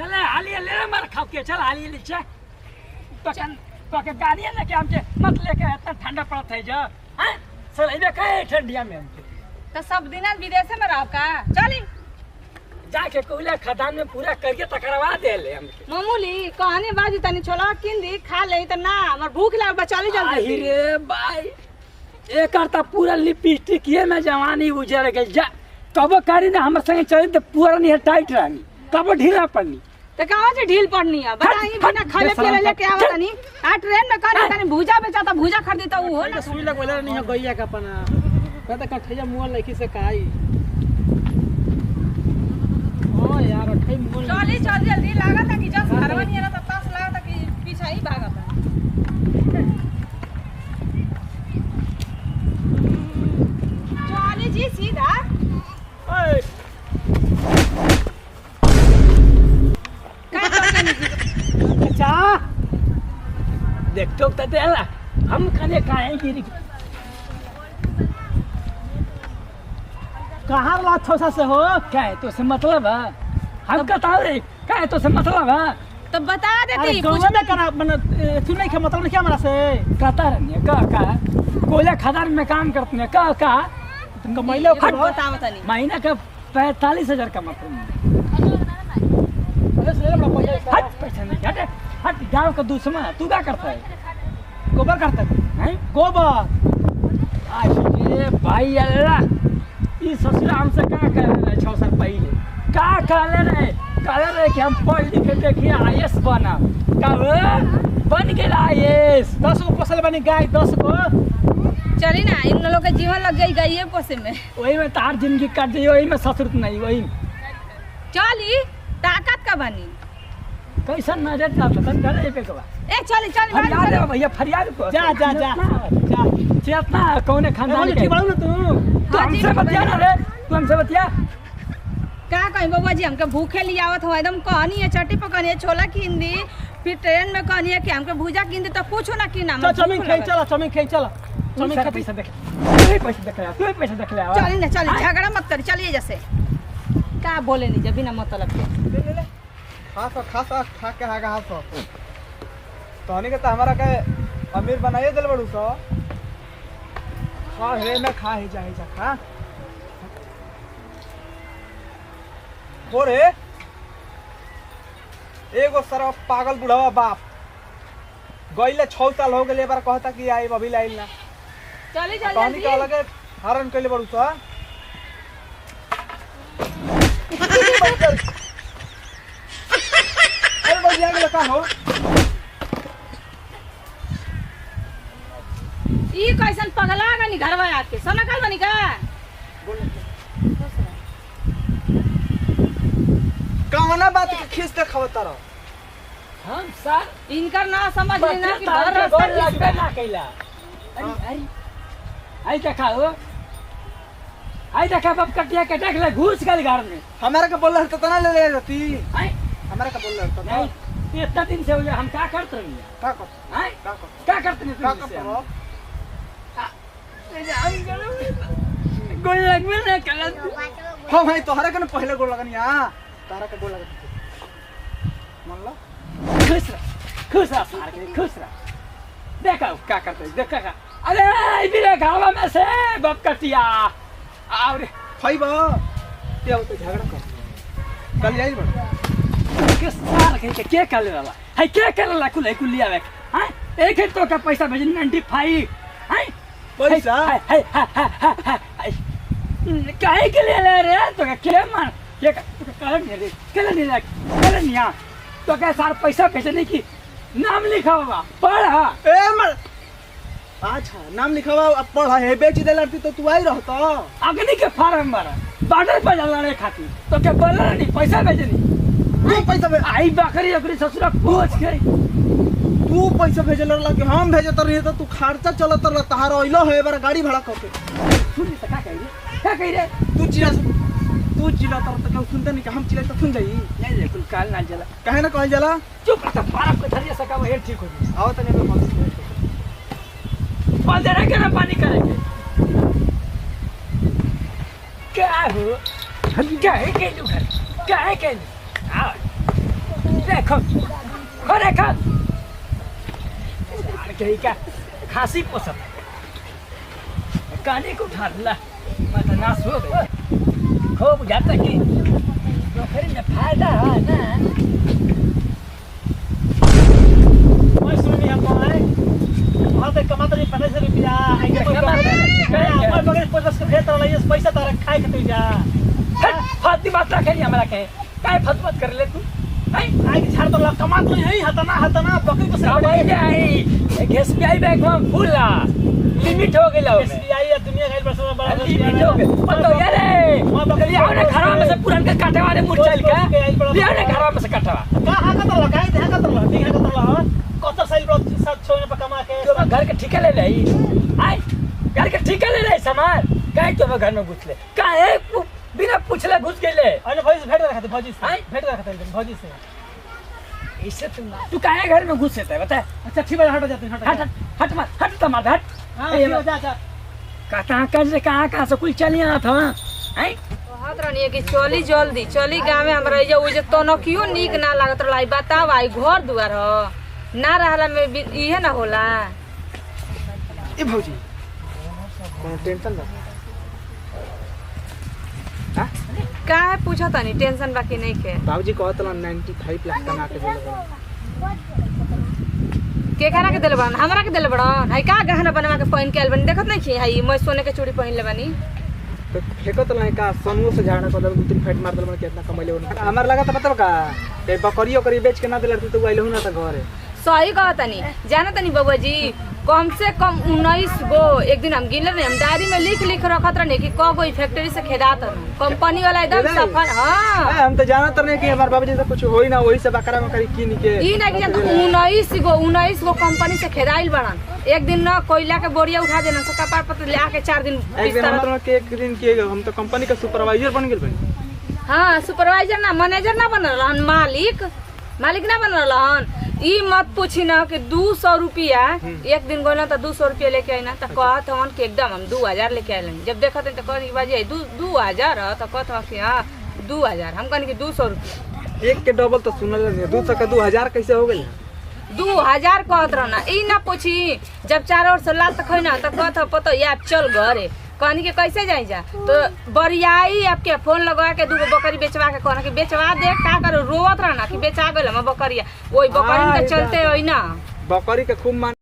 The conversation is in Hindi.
चले हाली ले मार खाओ के चल हाली ले छे तो के गाड़ी है ना कि हमके मत लेके इतना ठंडा पड़त है जो हैं चल इबे कहे ठंडिया में हमके तो सब दिन विदेश में रह का चली जाके कोयला खदान में पूरा करके तकरवा दे ले हमके मामूली कहानी बाजी तनी छोला किन दी खा ले त ना हमर भूख लाग बचाली जल्दी रे भाई एक करता पूरा लिपस्टिक ये में जवानी उजड़ गई जा कब करी ना हमर संगे चली तो पूरा नहीं टाइट रहनी कब ढीला पड़नी तो कहां से ढील पड़नी है बड़ा ही बिना खाले पीले लेके आवत नहीं आ ट्रेन में करी तनी भूजा बेचा भूजा खरीदी त ऊ हो ना सुई लग वाला नहीं है गैया का पना कहता कठैया मुंह लखी से काई ओ यार अठै मुंह चली चल जल्दी लागत है कि जस घरवा नहीं है त पास लागत है कि पीछा ही भागत है चली जी सीधा ओए अच्छा देख तो देला हम कने काहे गिरी कहां ला छोसा से हो क्या है तो से मतलब है हम बताओ रे क्या है तो से मतलब है तो बता देती कुछ ना करा सुनै के मतलब क्या हमरा से कहता रहनी का कोयला खदान में काम करते हैं का तुमका महिला बताओ तनी महीना का 45,000 का मतलब अरे ले बड़ा पैसा हट पैसा नहीं हट हट गांव का दुश्मन है तू क्या करता है गोबर करता हैं गोबर अरे भाई अल्लाह ये ससुरा हमसे क्या कह रहे 6 साल पहले क्या कह रहे कि हम पढ़ लिख के देखिए आईएएस बना कब बन गया आईएएस 10 को फसल बनी गाय 10 को चली ना इन लोगों के जीवन लग गई गई पोसे में वही में तार जिंदगी कट जाइए वही में ससुर नहीं वही चली ताकत का बनी कैसा नजर जाता तन करे पे कबा ए चली चली फरियाद है भैया फरियाद को जा जा जा जा चेतना कौन खानदान के ठीक बाड़ू ना तू हमसे बतिया ना रे तू हमसे बतिया का कहीं बाबा जी हमके भूखे ले आवत हो एकदम कहनी है चट्टी पकनी है छोला कीन दी फिर ट्रेन में कहनी है कि हमके भूजा कीन दी तो पूछो ना की नाम चल चमिन खाई चला चमिन खाई चला चमिन का पैसा देख तू ही पैसा देख ले चली ना चली झगड़ा मत कर चलिए जैसे का बोले नहीं जब बिना मतलब के ले ले खास खा के हागा हास तोहनी के त हमरा के अमीर बनाइए दिल बड़ू सो खा हे ना खा हे जा खा हो रे एगो सरवा पागल बुढ़ावा बाप गइले 6 साल हो गेले बार कहता कि आई अभी लाइल ना चली तोहनी के अलगे हरण कइले बड़ू सो अरे बजिया के का हो ई कैसन पगला गनी घरवा आके समझल बनी का कवना बात के खींच के खवता रहो हम सर इनकर ना समझ लेना कि तार घर के गोल रास्ता लगबे ना कैला अरे आई देखा हो आई देखा बाप कटिया के देख ले घुस गल घर में हमारा के बोल रहा तना ले ले जाती आई हमारा का बोल रहा था नहीं इतना दिन से हो गया हम क्या करते हैं का कर आई का कर क्या करते हैं का तुम कर गोल लगबे ना कैला हां भाई तोहरा के पहले गोल लगन यहां तारा के गोल लगन मान लो खुश रह सार के खुश रह देखा क्या करते हैं देखा अरे इधर गाँव में से बाप कटिया और खइबा क्या होते झगड़ा कर कल जाई बड़ किस सार के कर ले वाला है के कर ला कुल लिया वे हां एक तो का पैसा भेजन 95 हां पैसा है काहे के लिए ले रे तो के मान ये कर नहीं रे तो क्या सार पैसा भेजने की नाम लिखा होगा पढ़ा ए मर अच्छा नाम लिखावा अब पढ़ा है बेच दे लड़ती तो तू आई रहता अग्नि के फार्म भरा बॉर्डर पर लड़े खातिर तो क्या बोला नहीं पैसा भेजनी तू पैसा आई बकरी अकरी ससुरा पूछ गई तू पैसा भेजे लड़ला कि हम भेजे तो रही तो तू खर्चा चलत रह तहार ओइलो है बार गाड़ी भाड़ा करके सुन तो क्या कह रे तू चिल्ला तर तो सुनते नहीं कि हम चिल्ला तो सुन जाई नहीं रे कुल काल ना जला काहे ना कहल जाला चुप रह पारा को धरिया सका वो हेड ठीक हो गई आओ तने में पाल दे के ना पानी करेंगे क्या हो हम क्या है के घर क्या है के आ देखो खरे खा कहीं का खांसी पोसत काने को उठा ला मत नाश हो गई खूब जाता कि नौकरी में फायदा है ना। मैं सुनी हम है वहां से कमाते नहीं 15 रुपया आगे कोई मैं बगैर 50 के भेज रहा है पैसा तारा खाए के तू जा फालतू बात रखे नहीं हमरा के काय फतवत कर ले तू आई झाड़ तो ला कमा तो यही हतना बकरी को सब भाई आई एसबीआई बैंक में फूला लिमिट हो गई लो एसबीआई या दुनिया का बड़ा बड़ा लिमिट हो गई पतो यार ले आओ ना घरवा में से पुरान के काटे वाले मुरझाइल का ले आओ ना घरवा में से काटवा कहां का तो लगाई थे का तो लगा ठीक है का तो लगा कत साल बाद साथ छोड़ने पर कमा के तो घर के ठेका ले रही आई घर के ठेका ले रही सामान काहे तो घर में घुस ले काहे बिना पूछले घुस गईले अरे भाई भेट रखा थे भौजी से भेट रखा थे भौजी से इससे तू काहे घर में घुस जाता है बता। अच्छा ठीक है हट जाते हैं हट हट मत हट तो मत हट हां ये जा जा कहाँ से कुल चली आत हवा हैं कहत रहनी कि चली जल्दी चली गाँव में हमरा जे ओजे तो क्यों नीक ना लागत रहला बताव आई घर दुआर ह ना रहला में इहे ना होला। ए भौजी कोनो टेंशन ना हां काहे पूछा तनी टेंशन बाकी नहीं के बाबूजी कहत ला 95 लाख कमा के देले के करा के देले बड़न हमरा के देले बड़न है का गहना बनवा के पहन के आइल बनी देखत नहीं छी है मैं सोने के चूड़ी पहन ले बनी तो फेंकत ला का सनुओ से झाड़ा को गुतरी फाइट मार दल कितना कमैले हमर लगा त मतलब का ते बकरियो करी बेच के ना देले तो आइले हो ना त घरे सही कहा तनी जाना तनी बबुआ जी कम से कम 19 गो एक दिन हम गिनले रहे हम डायरी में लिख रखत रहे कि क गो फैक्ट्री से खेदात कंपनी वाला एकदम सफल। हां हम तो जानत नहीं कि हमार बाबूजी से कुछ होई ना वही से बकरा में करी किन के ई ना कि 19 गो कंपनी से खेदाइल बड़न एक दिन ना कोयला के बोरिया उठा देना से कपार पर ले आके 4 दिन एक दिन मतलब के एक दिन किए हम तो कंपनी का सुपरवाइजर बन गेल बनी। हां सुपरवाइजर ना मैनेजर ना बनल हन मालिक ना बनल हन। ई मत पूछी ना कि 200 रुपया एक दिन गइल त 200 रुपया लेके आइना त कहत हन कि एकदम हम 2000 लेके आइलन जब देखत त कहत बाजी 2000 त कहत ह कि हां 2000 हम कहनी कि 200 रुपया एक के डबल तो सुनल नहीं 200 का 2000 कैसे हो गेल 2000 कहत रहना ई ना पूछी जब 4 और से लात खइना त कहत ह पतो यार चल घरे कहनी के कैसे जाई जा तो बरियाई आपके फोन लगवा के दूगो बकरी बेचवा के कहना कि बेचवा दे का करो रोवत रहना कि बेचा गेल हम बकरिया ओई बकरी के चलते होई ना बकरी के खूब मान